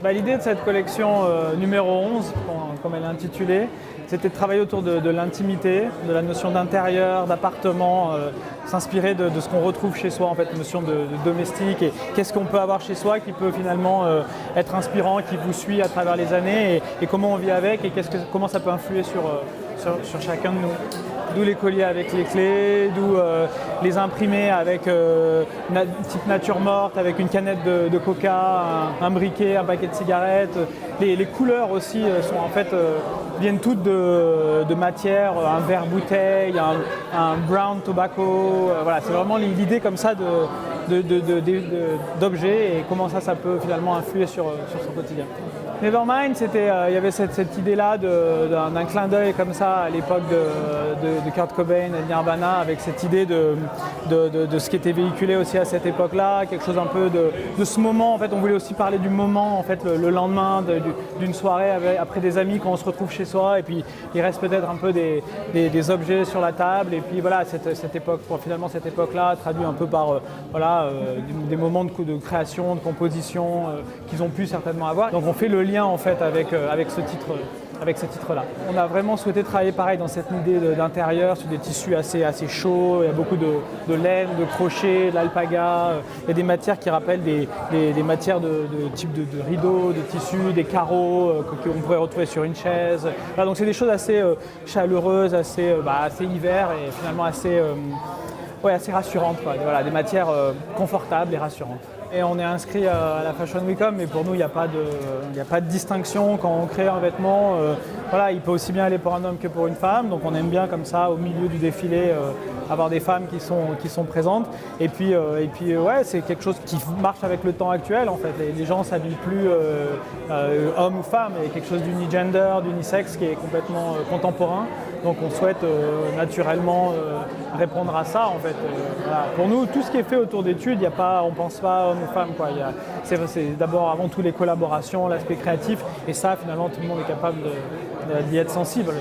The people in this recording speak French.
L'idée de cette collection numéro 11, comme elle est intitulée, c'était de travailler autour de l'intimité, de la notion d'intérieur, d'appartement, s'inspirer de ce qu'on retrouve chez soi, en fait, notion de domestique et qu'est-ce qu'on peut avoir chez soi qui peut finalement être inspirant, qui vous suit à travers les années et comment on vit avec et comment ça peut influer sur chacun de nous. D'où les colliers avec les clés, d'où les imprimés avec type nature morte, avec une canette de coca, un briquet, un paquet de cigarettes. Les couleurs aussi viennent toutes de matière, un verre bouteille, un brown tobacco. Voilà, c'est vraiment l'idée comme ça d'objets et comment ça peut finalement influer sur son quotidien. Nevermind, il y avait cette idée-là d'un clin d'œil comme ça à l'époque de Kurt Cobain et de Nirvana, avec cette idée de ce qui était véhiculé aussi à cette époque-là, quelque chose un peu de ce moment. En fait, on voulait aussi parler du moment, en fait, le lendemain d'une soirée après des amis quand on se retrouve chez soi et puis il reste peut-être un peu des objets sur la table et puis voilà, cette époque-là traduit un peu par des moments de création, de composition qu'ils ont pu certainement avoir. Donc on fait le lien en fait avec ce titre-là. On a vraiment souhaité travailler pareil dans cette idée d'intérieur sur des tissus assez chauds. Il y a beaucoup de laine, de crochet, d'alpaga. Il y a des matières qui rappellent des matières de type de rideaux, de tissus, des carreaux qu'on pourrait retrouver sur une chaise. Voilà, donc c'est des choses assez chaleureuses, assez hiver et finalement assez rassurantes. Voilà, des matières confortables et rassurantes. Et on est inscrit à la Fashion Week, mais pour nous, il n'y a pas de distinction quand on crée un vêtement. Il peut aussi bien aller pour un homme que pour une femme. Donc on aime bien comme ça, au milieu du défilé, avoir des femmes qui sont présentes. Et puis c'est quelque chose qui marche avec le temps actuel en fait. Les gens ne s'habillent plus homme ou femme. Il y a quelque chose d'unigender, d'unisexe qui est complètement contemporain. Donc on souhaite naturellement répondre à ça en fait. Voilà. Pour nous, tout ce qui est fait autour d'études, on ne pense pas homme ou femme. C'est d'abord avant tout les collaborations, l'aspect créatif. Et ça, finalement, tout le monde est capable d'y être sensible.